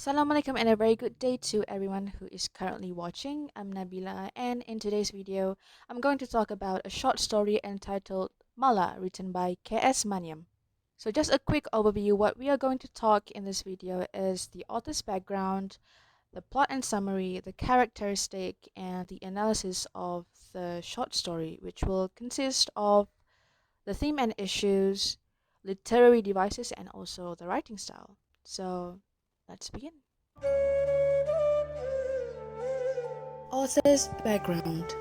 Assalamualaikum and a very good day to everyone who is currently watching. I'm Nabila, and in today's video, I'm going to talk about a short story entitled Mala, written by K.S. Maniam. So just a quick overview, what we are going to talk in this video is the author's background, the plot and summary, the characteristic, and the analysis of the short story, which will consist of the theme and issues, literary devices, and also the writing style. So let's begin. Author's background.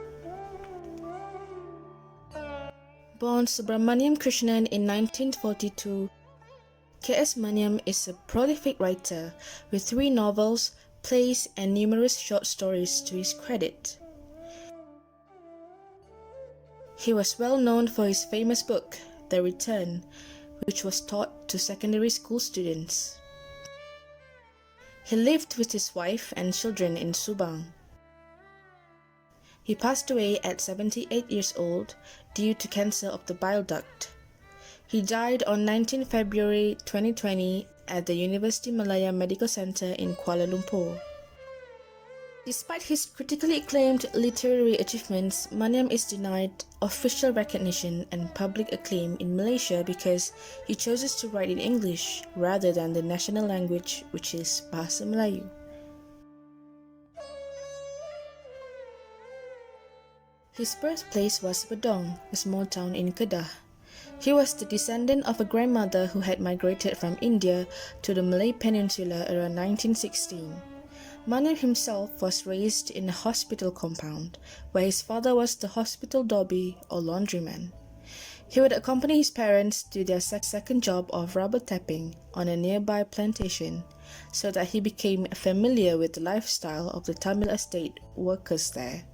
Born Subramaniam Krishnan in 1942, K.S. Maniam is a prolific writer with 3 novels, plays, and numerous short stories to his credit. He was well known for his famous book, The Return, which was taught to secondary school students. He lived with his wife and children in Subang. He passed away at 78 years old due to cancer of the bile duct. He died on 19 February 2020 at the University Malaya Medical Center in Kuala Lumpur. Despite his critically acclaimed literary achievements, Maniam is denied official recognition and public acclaim in Malaysia because he chooses to write in English rather than the national language, which is Bahasa Melayu. His birthplace was Bedong, a small town in Kedah. He was the descendant of a grandmother who had migrated from India to the Malay Peninsula around 1916. Maniam himself was raised in a hospital compound, where his father was the hospital dhobi or laundryman. He would accompany his parents to their second job of rubber tapping on a nearby plantation, so that he became familiar with the lifestyle of the Tamil estate workers there.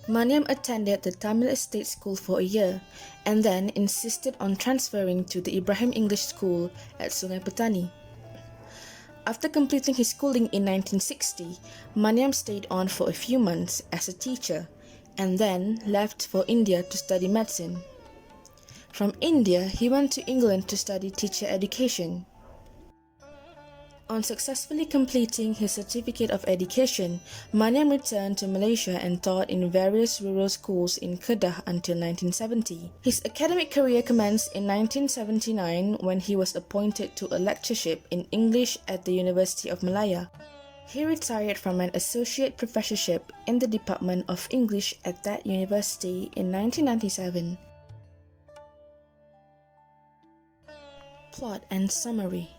Maniam attended the Tamil Estate School for a year and then insisted on transferring to the Ibrahim English School at Sungai Petani. After completing his schooling in 1960, Maniam stayed on for a few months as a teacher and then left for India to study medicine. From India, he went to England to study teacher education. On successfully completing his certificate of education, Maniam returned to Malaysia and taught in various rural schools in Kedah until 1970. His academic career commenced in 1979 when he was appointed to a lectureship in English at the University of Malaya. He retired from an associate professorship in the Department of English at that university in 1997. Plot and summary.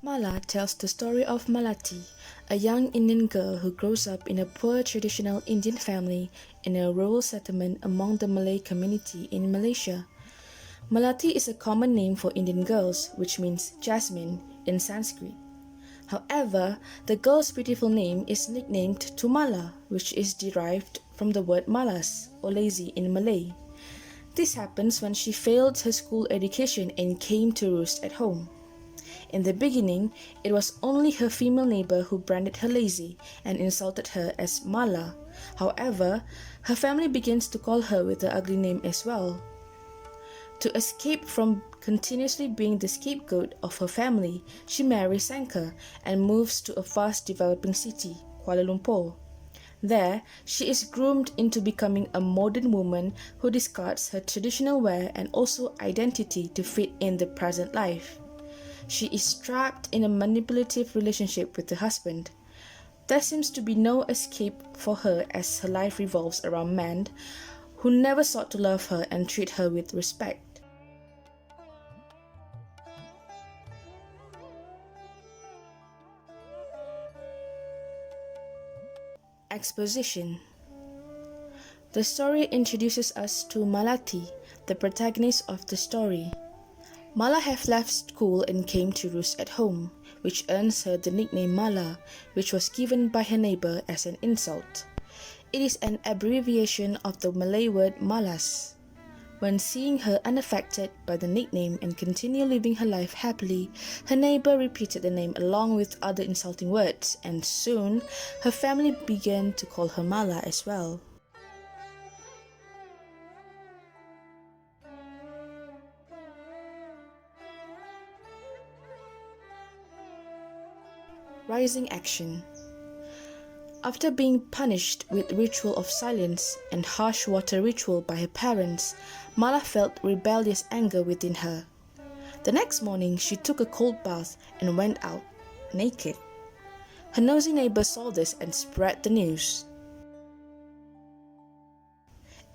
Mala tells the story of Malati, a young Indian girl who grows up in a poor traditional Indian family in a rural settlement among the Malay community in Malaysia. Malati is a common name for Indian girls, which means jasmine in Sanskrit. However, the girl's beautiful name is nicknamed to Mala, which is derived from the word malas, or lazy in Malay. This happens when she failed her school education and came to roost at home. In the beginning, it was only her female neighbor who branded her lazy and insulted her as Mala. However, her family begins to call her with the ugly name as well. To escape from continuously being the scapegoat of her family, she marries Sangkar and moves to a fast-developing city, Kuala Lumpur. There, she is groomed into becoming a modern woman who discards her traditional wear and also identity to fit in the present life. She is trapped in a manipulative relationship with her husband. There seems to be no escape for her as her life revolves around men who never sought to love her and treat her with respect. Exposition. The story introduces us to Malati, the protagonist of the story. Mala had left school and came to roost at home, which earns her the nickname Mala, which was given by her neighbor as an insult. It is an abbreviation of the Malay word malas. When seeing her unaffected by the nickname and continue living her life happily, her neighbor repeated the name along with other insulting words, and soon her family began to call her Mala as well. Rising action. After being punished with ritual of silence and harsh water ritual by her parents, Mala felt rebellious anger within her. The next morning, she took a cold bath and went out, naked. Her nosy neighbor saw this and spread the news.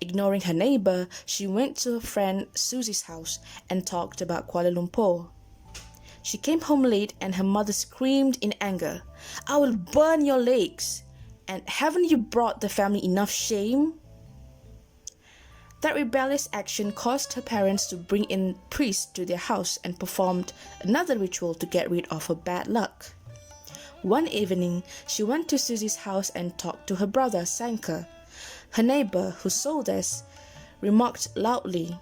Ignoring her neighbor, she went to her friend Susie's house and talked about Kuala Lumpur. She came home late and her mother screamed in anger, "I will burn your legs! And haven't you brought the family enough shame?" That rebellious action caused her parents to bring in priests to their house and performed another ritual to get rid of her bad luck. One evening, she went to Susie's house and talked to her brother Sanka. Her neighbor, who saw this, remarked loudly,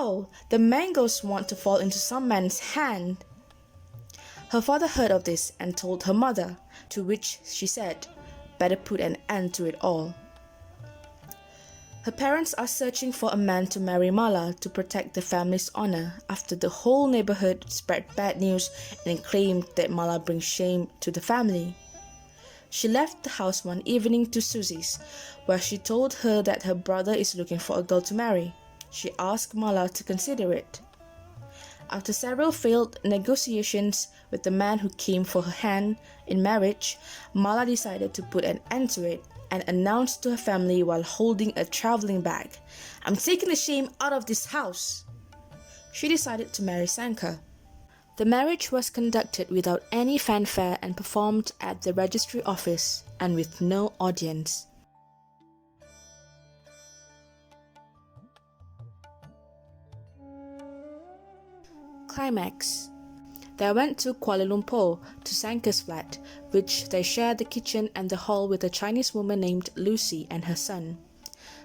Oh, the mangoes want to fall into some man's hand." Her father heard of this and told her mother, to which she said, "Better put an end to it all." Her parents are searching for a man to marry Mala to protect the family's honor after the whole neighborhood spread bad news and claimed that Mala brings shame to the family. She left the house one evening to Susie's, where she told her that her brother is looking for a girl to marry. She asked Mala to consider it. After several failed negotiations with the man who came for her hand in marriage, Mala decided to put an end to it and announced to her family while holding a traveling bag, "I'm taking the shame out of this house." She decided to marry Sanka. The marriage was conducted without any fanfare and performed at the registry office and with no audience. Climax. They went to Kuala Lumpur to Sanka's flat, which they shared the kitchen and the hall with a Chinese woman named Lucy and her son.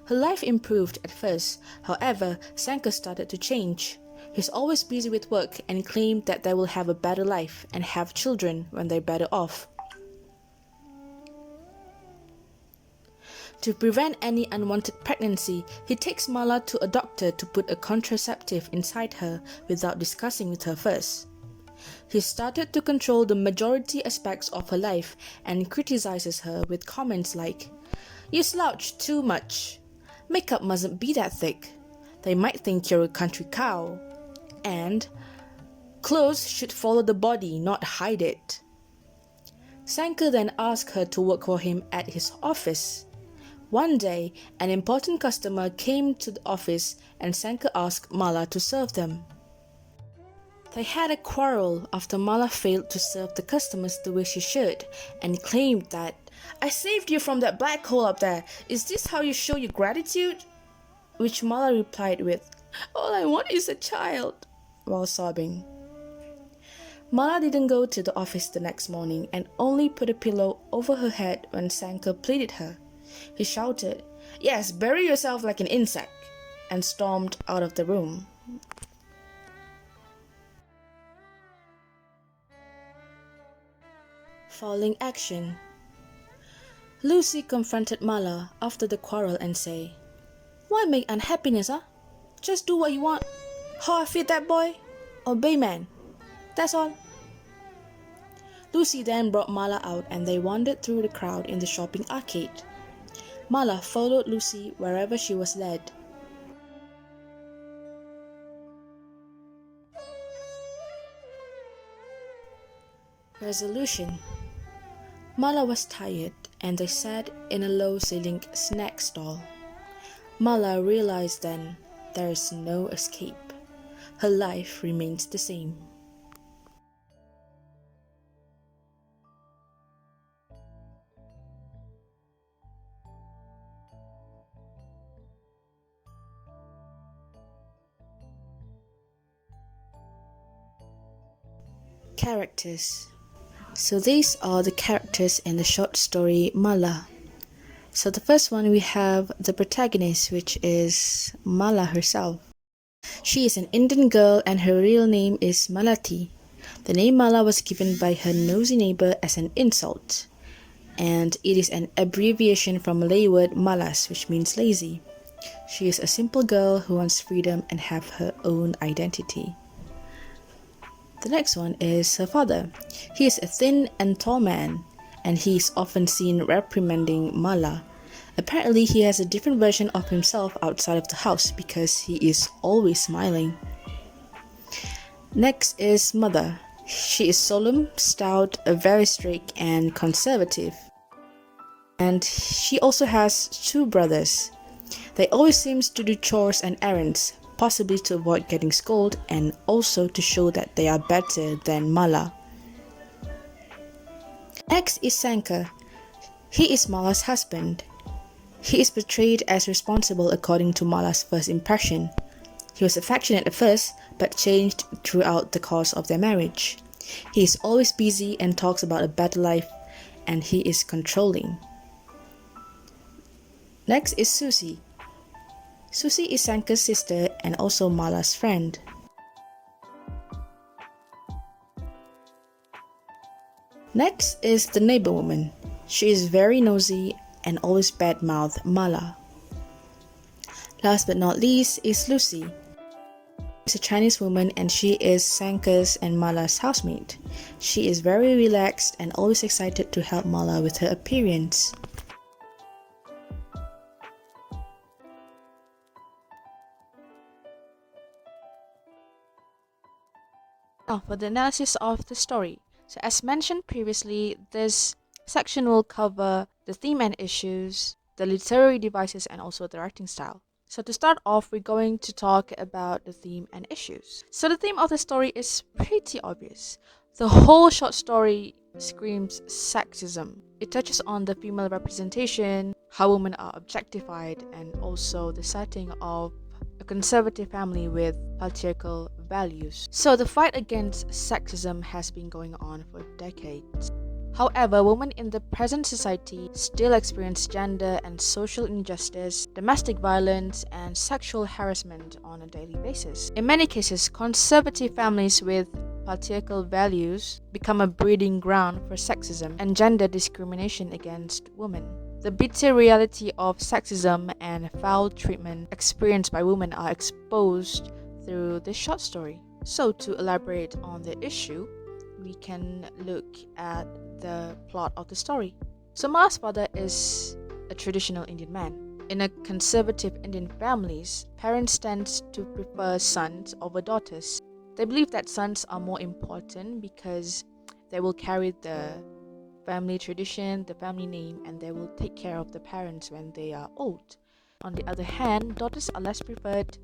Her life improved at first, however, Sanka started to change. He's always busy with work and claimed that they will have a better life and have children when they're better off. To prevent any unwanted pregnancy, he takes Mala to a doctor to put a contraceptive inside her without discussing with her first. He started to control the majority aspects of her life and criticizes her with comments like, "You slouch too much. Makeup mustn't be that thick. They might think you're a country cow." And, "Clothes should follow the body, not hide it." Sanka then asked her to work for him at his office. One day, an important customer came to the office and Sanka asked Mala to serve them. They had a quarrel after Mala failed to serve the customers the way she should and claimed that, "I saved you from that black hole up there. Is this how you show your gratitude?" Which Mala replied with, "All I want is a child," while sobbing. Mala didn't go to the office the next morning and only put a pillow over her head when Sanka pleaded her. He shouted, "Yes, bury yourself like an insect," and stormed out of the room. Falling action. Lucy confronted Mala after the quarrel and say, "Why make unhappiness, huh? Just do what you want. How I feed that boy? Obey man. That's all." Lucy then brought Mala out and they wandered through the crowd in the shopping arcade. Mala followed Lucy wherever she was led. Resolution. Mala was tired and they sat in a low-ceilinged snack stall. Mala realized then there is no escape. Her life remains the same. Characters. So these are the characters in the short story Mala. So the first one we have the protagonist, which is Mala herself. She is an Indian girl and her real name is Malati. The name Mala was given by her nosy neighbor as an insult, and it is an abbreviation from Malay word malas, which means lazy. She is a simple girl who wants freedom and have her own identity. The next one is her father. He is a thin and tall man, and he is often seen reprimanding Mala. Apparently, he has a different version of himself outside of the house because he is always smiling. Next is mother. She is solemn, stout, very strict, and conservative. And she also has two brothers. They always seem to do chores and errands, possibly to avoid getting scolded and also to show that they are better than Mala. Next is Sankar. He is Mala's husband. He is portrayed as responsible according to Mala's first impression. He was affectionate at first, but changed throughout the course of their marriage. He is always busy and talks about a better life, and he is controlling. Next is Susie. Susie is Sankar's sister and also Mala's friend. Next is the neighbor woman. She is very nosy and always badmouth Mala. Last but not least is Lucy. She's a Chinese woman and she is Sankar's and Mala's housemate. She is very relaxed and always excited to help Mala with her appearance. Now for the analysis of the story. So as mentioned previously, this section will cover the theme and issues, the literary devices, and also the writing style. So to start off, we're going to talk about the theme and issues. So the theme of the story is pretty obvious. The whole short story screams sexism. It touches on the female representation, how women are objectified, and also the setting of a conservative family with patriarchal values. So the fight against sexism has been going on for decades. However, women in the present society still experience gender and social injustice, domestic violence, and sexual harassment on a daily basis. In many cases, conservative families with patriarchal values become a breeding ground for sexism and gender discrimination against women. The bitter reality of sexism and foul treatment experienced by women are exposed through this short story. So, to elaborate on the issue, we can look at the plot of the story. So Mala's father is a traditional Indian man. In a conservative Indian families, parents tend to prefer sons over daughters. They believe that sons are more important because they will carry the family tradition, the family name, and they will take care of the parents when they are old. On the other hand, daughters are less preferred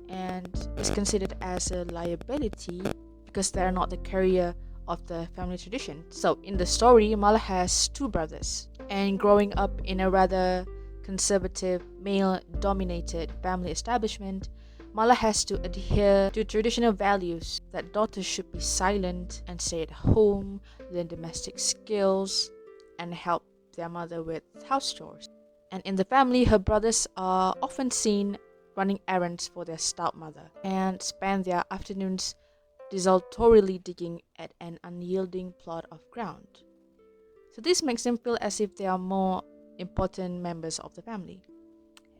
and is considered as a liability because they are not the carrier of the family tradition. So in the story, Mala has two brothers, and growing up in a rather conservative, male-dominated family establishment, Mala has to adhere to traditional values that daughters should be silent and stay at home, learn domestic skills, and help their mother with house chores. And in the family, her brothers are often seen running errands for their stout mother and spend their afternoons desultorily digging at an unyielding plot of ground. So this makes them feel as if they are more important members of the family.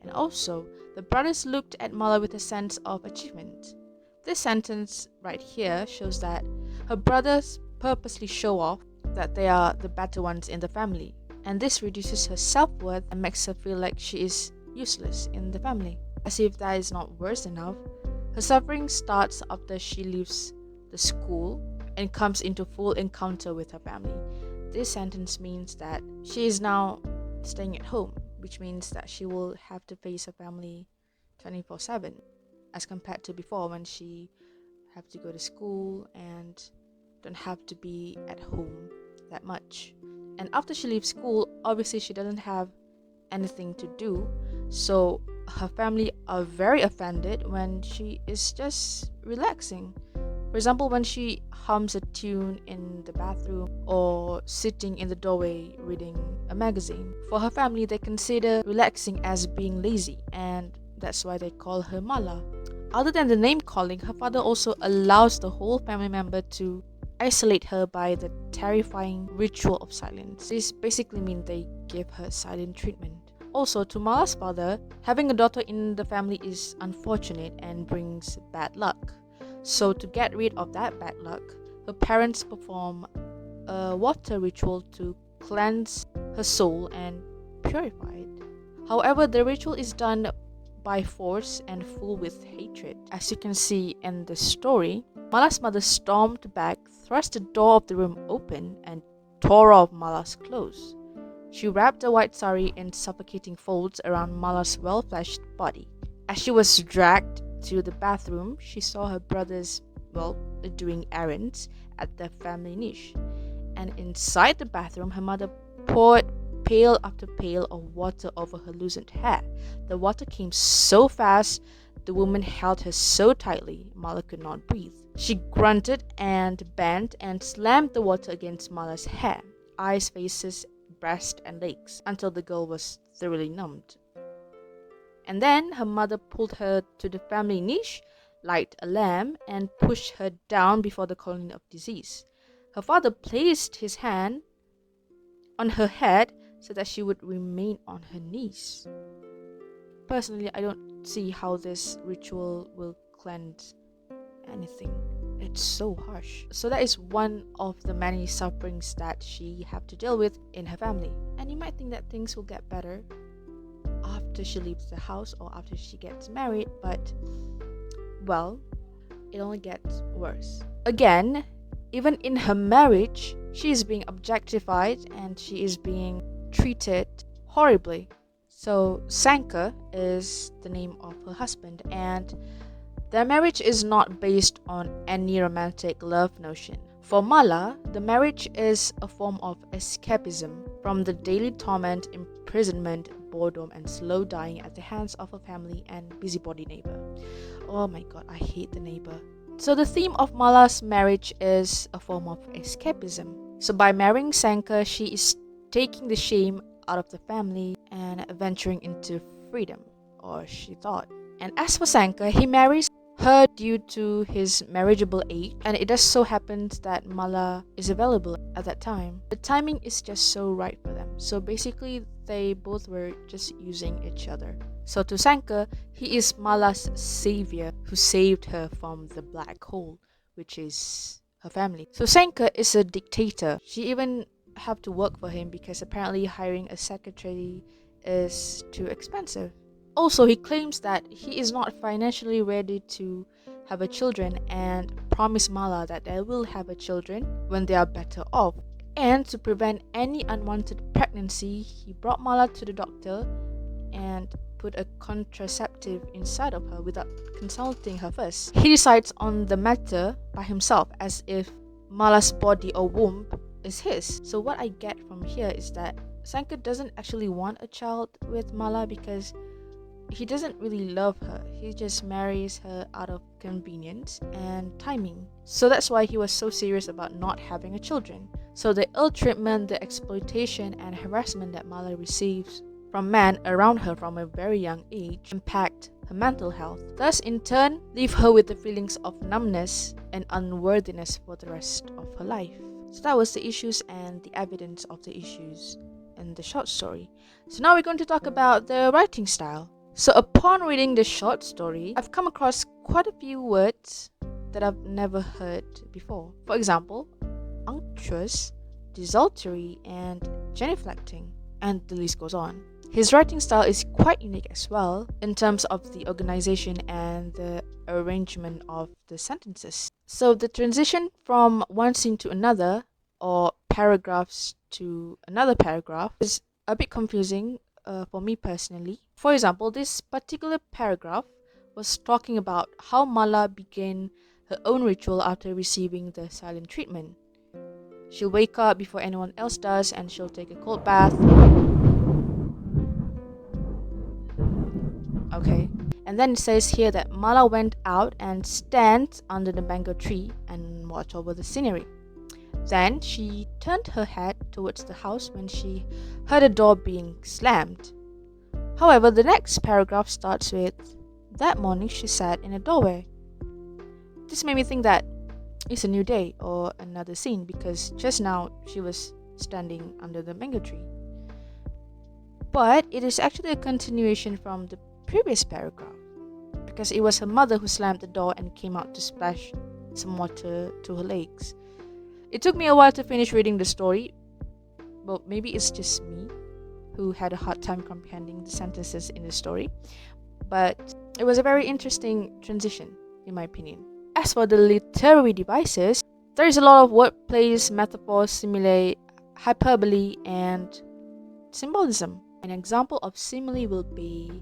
And also, the brothers looked at Mala with a sense of achievement. This sentence right here shows that her brothers purposely show off that they are the better ones in the family, and this reduces her self-worth and makes her feel like she is useless in the family. As if that is not worse enough, her suffering starts after she leaves the school and comes into full encounter with her family. This sentence means that she is now staying at home, which means that she will have to face her family 24/7 as compared to before when she have to go to school and don't have to be at home that much. And after she leaves school, obviously she doesn't have anything to do, so her family are very offended when she is just relaxing For example, when she hums a tune in the bathroom or sitting in the doorway reading a magazine. For her family, they consider relaxing as being lazy, and that's why they call her Mala. Other than the name calling, her father also allows the whole family member to isolate her by the terrifying ritual of silence. This basically means they give her silent treatment. Also, to Mala's father, having a daughter in the family is unfortunate and brings bad luck. So to get rid of that bad luck, her parents perform a water ritual to cleanse her soul and purify it. However, the ritual is done by force and full with hatred. As you can see in the story, Mala's mother stormed back, thrust the door of the room open, and tore off Mala's clothes. She wrapped the white sari in suffocating folds around Mala's well-fleshed body. As she was dragged to the bathroom, she saw her brothers, doing errands at the family niche. And inside the bathroom, her mother poured pail after pail of water over her loosened hair. The water came so fast, the woman held her so tightly, Mala could not breathe. She grunted and bent and slammed the water against Mala's hair, eyes, faces, breast, and legs, until the girl was thoroughly numbed. And then her mother pulled her to the family niche, lighted a lamp, and pushed her down before the colony of disease. Her father placed his hand on her head so that she would remain on her knees. Personally, I don't see how this ritual will cleanse anything. It's so harsh. So that is one of the many sufferings that she have to deal with in her family. And you might think that things will get better after she leaves the house or after she gets married, but it only gets worse. Again, even in her marriage, she is being objectified and she is being treated horribly. So Sanka is the name of her husband, and their marriage is not based on any romantic love notion. For Mala, the marriage is a form of escapism from the daily torment, imprisonment, boredom, and slow dying at the hands of her family and busybody neighbor. Oh my god, I hate the neighbor. So the theme of Mala's marriage is a form of escapism. So by marrying Sanka, she is taking the shame out of the family and venturing into freedom, or she thought. And as for Sanka, he marries her due to his marriageable age, and it just so happens that Mala is available at that time. The timing is just so right for them. So basically, they both were just using each other. So to Sanka, he is Mala's savior who saved her from the black hole, which is her family. So Sanka is a dictator. She even have to work for him because apparently hiring a secretary is too expensive. Also, he claims that he is not financially ready to have a children and promised Mala that they will have a children when they are better off. And to prevent any unwanted pregnancy, he brought Mala to the doctor and put a contraceptive inside of her without consulting her first. He decides on the matter by himself as if Mala's body or womb is his. So what I get from here is that Sanka doesn't actually want a child with Mala because he doesn't really love her. He just marries her out of convenience and timing. So that's why he was so serious about not having a children. So the ill treatment, the exploitation and harassment that Mala receives from men around her from a very young age impact her mental health. Thus in turn leave her with the feelings of numbness and unworthiness for the rest of her life. So that was the issues and the evidence of the issues in the short story. So now we're going to talk about the writing style. So upon reading the short story, I've come across quite a few words that I've never heard before. For example, unctuous, desultory, and genuflecting, and the list goes on. His writing style is quite unique as well in terms of the organization and the arrangement of the sentences. So the transition from one scene to another, or paragraphs to another paragraph, is a bit confusing for me personally. For example, this particular paragraph was talking about how Mala began her own ritual after receiving the silent treatment. She'll wake up before anyone else does and she'll take a cold bath. Okay. And And then it says here that Mala went out and stands under the mango tree and watched over the scenery. Then she turned her head towards the house when she heard a door being slammed. However, the next paragraph starts with, that morning she sat in a doorway. This made me think that it's a new day or another scene, because just now she was standing under the mango tree. But it is actually a continuation from the previous paragraph, because it was her mother who slammed the door and came out to splash some water to her legs. It took me a while to finish reading the story. Well, maybe it's just me who had a hard time comprehending the sentences in the story, but it was a very interesting transition, in my opinion. As for the literary devices, there is a lot of wordplays, metaphors, simile, hyperbole, and symbolism. An example of simile will be,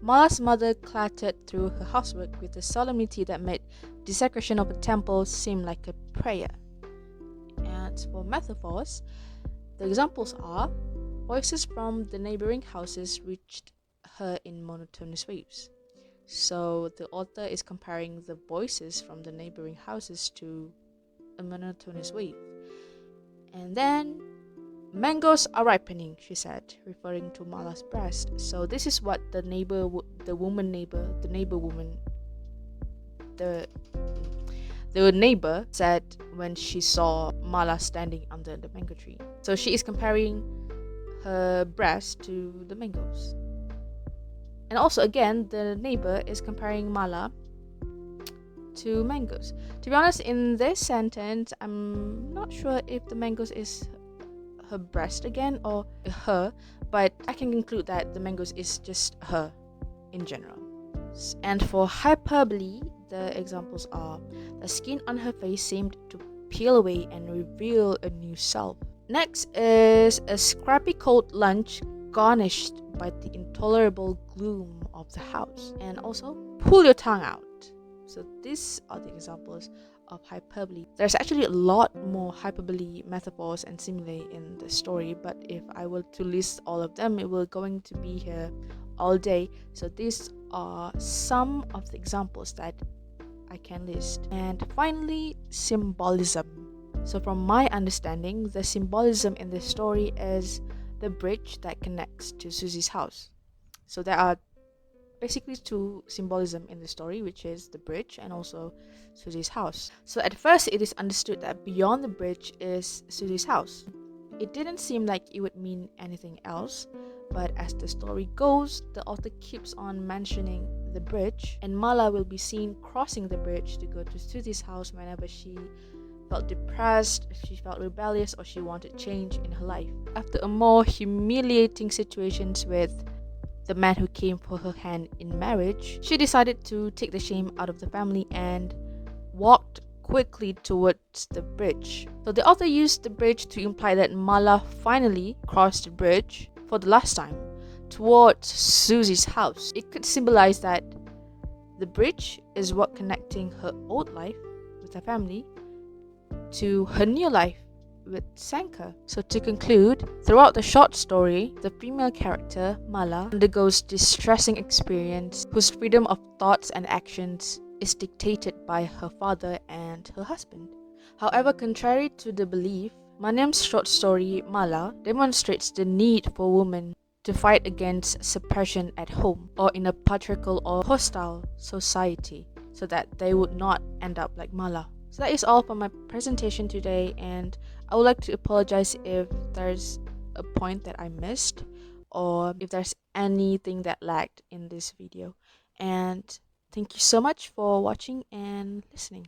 Mala's mother clattered through her housework with a solemnity that made desecration of a temple seem like a prayer. And for metaphors, the examples are, voices from the neighboring houses reached her in monotonous waves. So the author is comparing the voices from the neighboring houses to a monotonous wave. And then, mangoes are ripening, she said, referring to Mala's breast. So this is what the neighbor said when she saw Mala standing under the mango tree. So she is comparing her breast to the mangoes. And also, again, the neighbor is comparing Mala to mangoes. To be honest, in this sentence, I'm not sure if the mangoes is her breast again or her, but I can conclude that the mangoes is just her in general. And for hyperbole, the examples are, the skin on her face seemed to peel away and reveal a new self. Next is a scrappy cold lunch garnished by the intolerable gloom of the house. And also, pull your tongue out. So these are the examples of hyperbole. There's actually a lot more hyperbole, metaphors, and simile in the story, but if I were to list all of them, it will going to be here all day. So these are some of the examples that I can list. And finally, symbolism. So from my understanding, the symbolism in this story is the bridge that connects to Susie's house. So there are basically two symbolism in the story, which is the bridge and also Susie's house. So at first it is understood that beyond the bridge is Susie's house. It didn't seem like it would mean anything else, but as the story goes, the author keeps on mentioning the bridge, and Mala will be seen crossing the bridge to go to Susie's house whenever she felt depressed, she felt rebellious, or she wanted change in her life. After a more humiliating situations with the man who came for her hand in marriage, she decided to take the shame out of the family and walked quickly towards the bridge. So the author used the bridge to imply that Mala finally crossed the bridge for the last time towards Susie's house. It could symbolize that the bridge is what connecting her old life with her family to her new life with Sanka. So to conclude, throughout the short story, the female character, Mala, undergoes distressing experience whose freedom of thoughts and actions is dictated by her father and her husband. However, contrary to the belief, Maniam's short story, Mala, demonstrates the need for women to fight against suppression at home or in a patriarchal or hostile society so that they would not end up like Mala. So that is all for my presentation today, and I would like to apologize if there's a point that I missed or if there's anything that lagged in this video. And thank you so much for watching and listening.